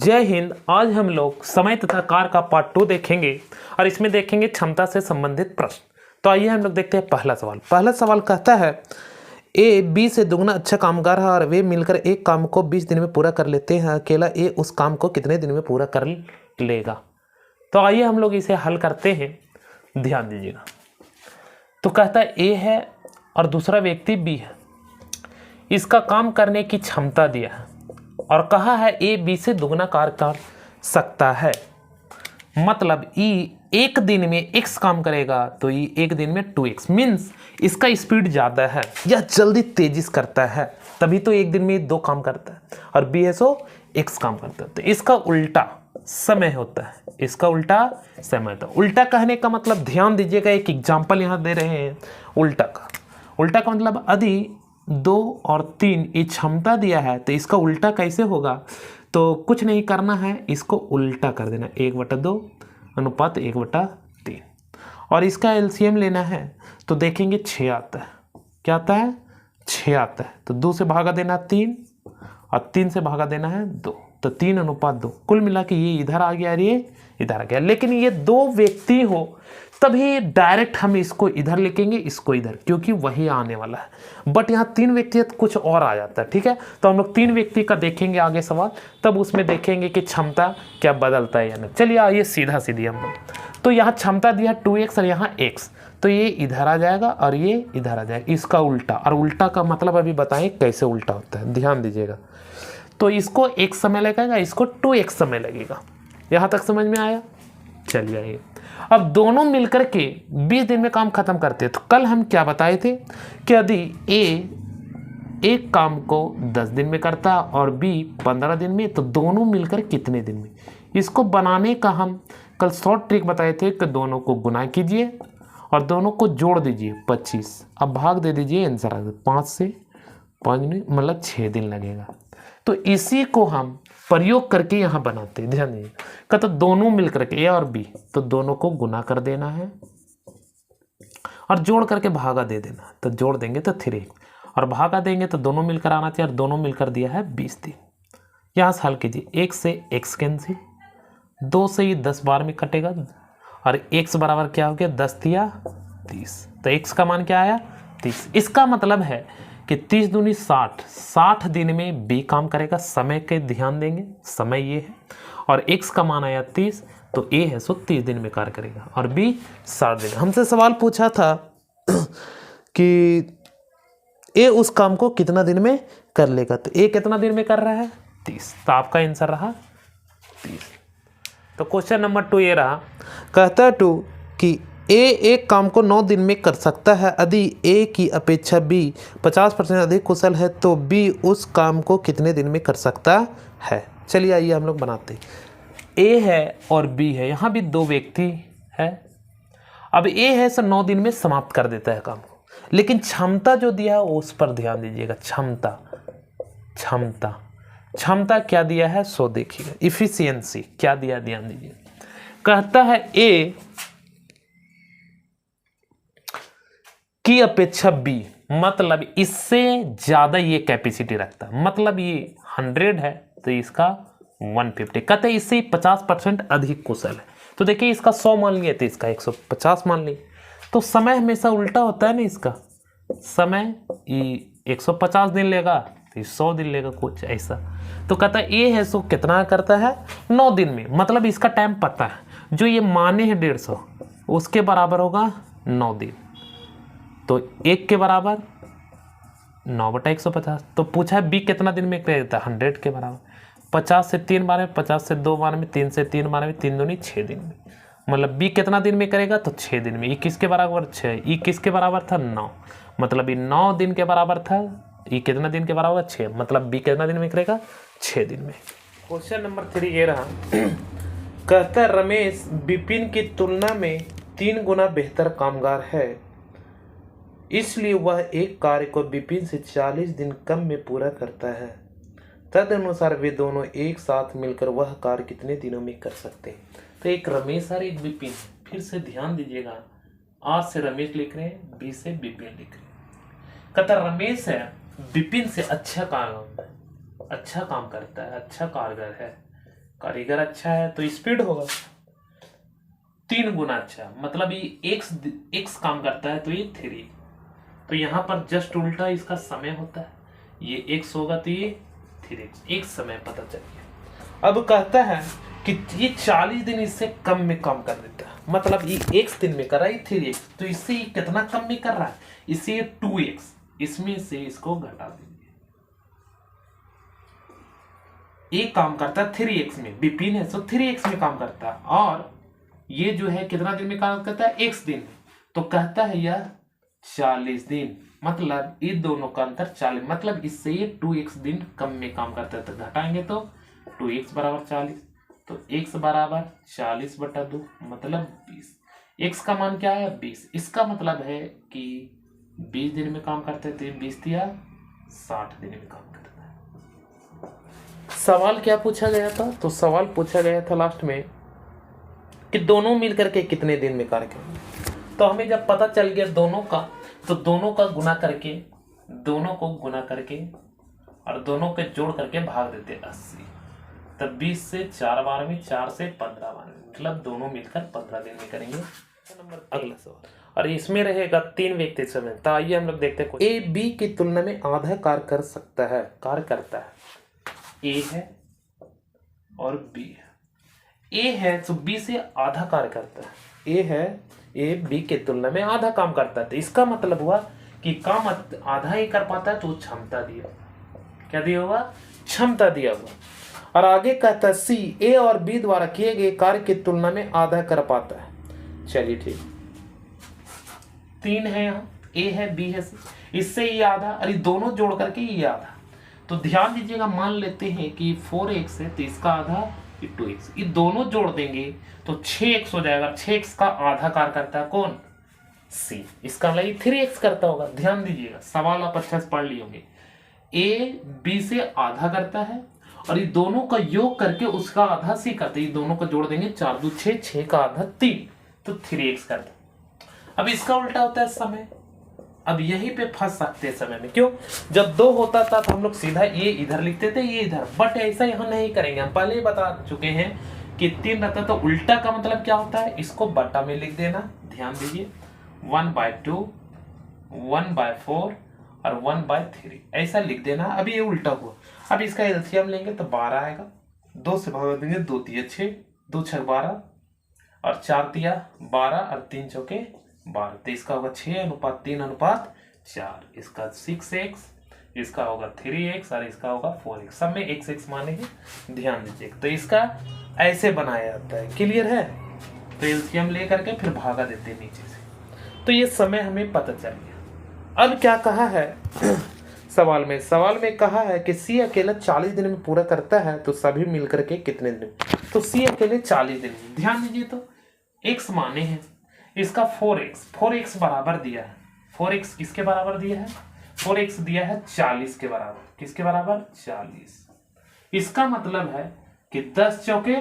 जय हिंद। आज हम लोग समय तथा कार्य का पार्ट 2 देखेंगे और इसमें देखेंगे क्षमता से संबंधित प्रश्न। तो आइए हम लोग देखते हैं पहला सवाल। पहला सवाल कहता है ए बी से दुगना अच्छा कामगार है और वे मिलकर एक काम को 20 दिन में पूरा कर लेते हैं। अकेला ए उस काम को कितने दिन में पूरा कर लेगा। तो आइए हम लोग इसे हल करते हैं, ध्यान दीजिएगा। तो कहता है ए है और दूसरा व्यक्ति बी है, इसका काम करने की क्षमता दिया है और कहा है ए बी से दुगना कार्य कर सकता है। मतलब ई एक दिन में x काम करेगा तो ई एक दिन में 2x, मीन्स इसका स्पीड ज़्यादा है, यह जल्दी तेजी से करता है, तभी तो एक दिन में 2 काम करता है। और बी है सो x काम करता है, तो इसका उल्टा समय होता है, इसका उल्टा समय होता है। उल्टा कहने का मतलब ध्यान दीजिएगा, एक एग्जाम्पल यहाँ दे रहे हैं उल्टा का। उल्टा का मतलब यदि 2 और 3 ये क्षमता दिया है तो इसका उल्टा कैसे होगा। तो कुछ नहीं करना है, इसको उल्टा कर देना, 1/2 अनुपात 1/3 और इसका एलसीएम लेना है। तो देखेंगे 6 आता है। क्या आता है? 6 आता है। तो 2 से भागा देना 3 और 3 से भागा देना है 2, तो 3/2। कुल मिला के ये इधर आ गया और ये इधर आ गया। लेकिन ये 2 व्यक्ति हो तभी डायरेक्ट हम इसको इधर लिखेंगे, इसको इधर, क्योंकि वही आने वाला है। बट यहाँ 3 व्यक्ति है तो कुछ और आ जाता है। ठीक है, तो हम लोग 3 व्यक्ति का देखेंगे आगे सवाल, तब उसमें देखेंगे कि क्षमता क्या बदलता है या नहीं। चलिए आइए सीधा सीधी हम लोग। तो यहाँ क्षमता दिया 2x और यहाँ x, तो ये इधर आ जाएगा और ये इधर आ जाएगा, इसका उल्टा। और उल्टा का मतलब अभी बताएं कैसे उल्टा होता है, ध्यान दीजिएगा। तो इसको x समय लगेगा, इसको 2x समय लगेगा। यहाँ तक समझ में आया? चलिए आइए, अब दोनों मिलकर के 20 दिन में काम खत्म करते हैं। तो कल हम क्या बताए थे कि यदि ए एक काम को 10 दिन में करता और बी 15 दिन में, तो दोनों मिलकर कितने दिन में। इसको बनाने का हम कल शॉर्ट ट्रिक बताए थे कि दोनों को गुना कीजिए और दोनों को जोड़ दीजिए 25, अब भाग दे दीजिए, आंसर आ गया 5 से 5 दिन मतलब 6 दिन लगेगा। तो इसी को हम प्रयोग करके यहाँ बनाते हैं, ध्यान दीजिए। कहता दोनों मिलकर के ए और बी, तो दोनों को गुना कर देना है और जोड़ करके भागा दे देना। तो जोड़ देंगे तो 3 और भागा देंगे तो दोनों मिलकर आना चाहिए, और दोनों मिलकर दिया है 20 दिन। यहाँ से हल कीजिए, 1 से x कैंसिल, 2 से ये 10 बार में कटेगा और x बराबर क्या हो गया 10 या 30। तो x का मान क्या आया 30। इसका मतलब है कि 30 दूनी 60, 60 दिन में बी काम करेगा। समय के ध्यान देंगे, समय ये है और x का मान आया 30, तो ए है सो 30 दिन में कार्य करेगा और बी 60 दिन। हमसे सवाल पूछा था कि ए उस काम को कितना दिन में कर लेगा, तो ए कितना दिन में कर रहा है 30, तो आपका आंसर रहा 30। तो क्वेश्चन नंबर 2 ये रहा, कहता है 2 कि ए एक काम को 9 दिन में कर सकता है। यदि ए की अपेक्षा बी 50% अधिक कुशल है तो बी उस काम को कितने दिन में कर सकता है। चलिए आइए हम लोग बनाते हैं। ए है और बी है, यहाँ भी 2 व्यक्ति है। अब ए है सो 9 दिन में समाप्त कर देता है काम को, लेकिन क्षमता जो दिया है उस पर ध्यान दीजिएगा। क्षमता क्या दिया है सो देखिएगा। इफिशियंसी क्या दिया, ध्यान दीजिए। कहता है ए की अपेक्षा बी, मतलब इससे ज्यादा ये कैपेसिटी रखता है, मतलब ये 100 है तो इसका 150। कहते हैं इससे 50% अधिक कुशल है। तो देखिए इसका 100 मान लिया तो इसका 150 मान लिया। तो समय हमेशा उल्टा होता है ना, इसका समय 150 दिन लेगा तो 100 दिन लेगा, कुछ ऐसा। तो कहता है ए है सो कितना करता है 9 दिन में, मतलब इसका टाइम पता है, जो ये माने हैं 150 उसके बराबर होगा 9 दिन। तो 1 के बराबर 9/150। तो पूछा है बी कितना दिन में करता है 100 के बराबर। 50 से 3 बार में, 50 से 2 बार में, 3 से 3 बार में, 3 दूनी 6 दिन में। मतलब बी कितना दिन में करेगा तो 6 दिन में। 21 के बराबर 6, 21 के बराबर था 9, मतलब ये 9 दिन के बराबर था। ये कितना दिन के बराबर 6, मतलब बी कितना दिन में करेगा 6 दिन में। क्वेश्चन नंबर 3 ये रहा, कहता है रमेश विपिन की तुलना में 3 गुना बेहतर कामगार है, इसलिए वह एक कार्य को विपिन से 40 दिन कम में पूरा करता है। तदनुसार वे दोनों एक साथ मिलकर वह कार्य कितने दिनों में कर सकते हैं। तो एक रमेश और एक विपिन, फिर से ध्यान दीजिएगा, आ से रमेश लिख रहे हैं, बी से विपिन लिख रहे हैं। कहता रमेश है विपिन से अच्छा काम करता है, अच्छा कारगर है, कारीगर अच्छा है तो स्पीड होगा 3 गुना अच्छा, मतलब ये x काम करता है तो ये 3। तो यहाँ पर जस्ट उल्टा इसका समय होता है, ये x होगा तो ये 3x, एक समय पता चल गया। अब कहता है कि ये 40 दिन इससे कम में काम कर देता है, मतलब ये x दिन में कर रहा है 3x, तो इससे ये कितना कम में कर रहा है, इससे 2x, इसमें से इसको घटा देंगे। ये काम करता है 3x में, विपिन है तो 3x में काम करता है, और ये जो है कितना दिन में काम करता है, x दिन में, तो कहता है यह 40 दिन, मतलब ये दोनों का अंतर 40, मतलब इससे ये 2x दिन कम में काम करता है, तो घटाएंगे तो 2x बराबर 40, तो x बराबर 40/2 मतलब 20। x का मान क्या है 20, इसका मतलब है कि 20 दिन में काम करते थे, 20 दिया 60 दिन में काम करता है। सवाल क्या पूछा गया था, तो सवाल पूछा गया था लास्ट में कि दोनों मिलकर के कितने दिन में कार्य करेंगे। तो हमें जब पता चल गया दोनों का, तो दोनों का गुना करके, दोनों को गुना करके और दोनों के जोड़ करके भाग देते 80, तब 20 से 4 बार में, 4 से 15 बार में, मतलब दोनों मिलकर 15 दिन में करेंगे। नंबर अगला सवाल, और इसमें रहेगा 3 व्यक्ति समय। तो आइए हम लोग देखते हैं, ए बी की तुलना में आधा कार्य कर सकता है, कार्य करता है, ए है और बी है। ए है तो बी से आधा कार्य करता है, ए है, ए बी के तुलना में आधा काम करता है, तो इसका मतलब हुआ कि काम आधा ही कर पाता है, तो क्षमता दिया, क्या दिया हुआ, क्षमता दिया हुआ। और आगे कहता है सी ए और बी द्वारा किए गए कार्य की तुलना में आधा कर पाता है। चलिए ठीक, 3 है यहाँ, ए है बी है सी, इससे ये आधा, और ये दोनों जोड़ करके ये आधा। तो ध्यान दीजिएगा, मान लेते हैं कि 4x है तो इसका आधा 2x, ये दोनों जोड़ देंगे तो 6x हो जाएगा। 6x का आधा कार्य करता है कौन, सी, इसका मतलब 3x करता होगा। ध्यान दीजिएगा, सवाल आप अच्छे से पढ़ लिए होंगे। ए बी से आधा करता है और ये दोनों का योग करके उसका आधा सी करता है, ये दोनों का जोड़ देंगे 4 2 6, 6 का आधा 3, तो 3x करता है। अब इसका उल्टा होता है समय। अब यहीं पे फंस सकते हैं समय में, क्यों, जब 2 होता था तो हम लोग सीधा ये इधर लिखते थे, ये इधर, बट ऐसा यहाँ नहीं करेंगे। हम पहले ही बता चुके हैं कि 3 रहता तो उल्टा का मतलब क्या होता है, इसको बटा में लिख देना। ध्यान दीजिए, 1/2, 1/4 और 1/3 ऐसा लिख देना। अभी ये उल्टा हुआ, अब इसका एलसीएम लेंगे तो 12 आएगा, 2 से भाग देंगे, 2 तिया 6, 2 6 12 और 4 तिया 12 और 3 चौके 12, तो इसका होगा 6:3:4, इसका 6x, इसका होगा 3x और इसका होगा 4x, सब में x मानेंगे। ध्यान दीजिए, तो इसका ऐसे बनाया जाता है, क्लियर है। तो एलसीएम ले करके फिर भागा देते हैं नीचे से, तो ये समय हमें पता चल गया। अब क्या कहा है सवाल में कहा है कि सी अकेला 40 दिन में पूरा करता है, तो सभी मिलकर के कितने दिन, तो सी अकेले 40 दिन में। ध्यान दीजिए, तो x माने हैं, इसका 4x बराबर दिया है, 4x किसके बराबर दिया है, 4x दिया है 40 के बराबर, किसके बराबर 40। इसका मतलब है कि 10 चौके,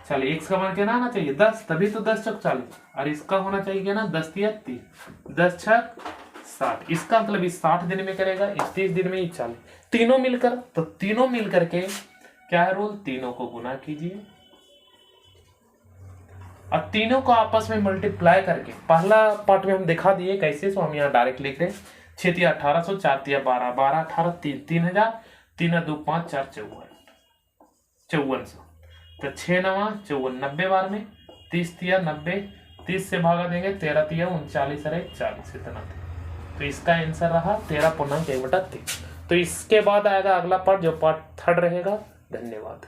चलिए x का मान क्या आना चाहिए 10, तभी तो 10 चौक 40, और इसका होना चाहिए ना 10 तिया 30, 10 छक 60, इसका मतलब इस 60 दिन में करेगा, इस 30 दिन में 40, तीनों मिलकर, तो तीनों मिलकर के क्या है रूल, तीनों को गुना कीजिए और तीनों को आपस में मल्टीप्लाई करके, पहला पार्ट में हम दिखा दिए कैसे, सो हम यहाँ डायरेक्ट लिख रहे हैं 6 तिया 1800, 4 तिया 12, 12 18 3000, 3 2 5 4 5400, तो 6 9 54, 90 बार में 30 तिया 90, 30 से भागा देंगे 13 तिया 39 और 40, इतना था। तो इसका आंसर रहा 13.1/3। तो इसके बाद आएगा अगला पार्ट, जो पार्ट 3 रहेगा। धन्यवाद।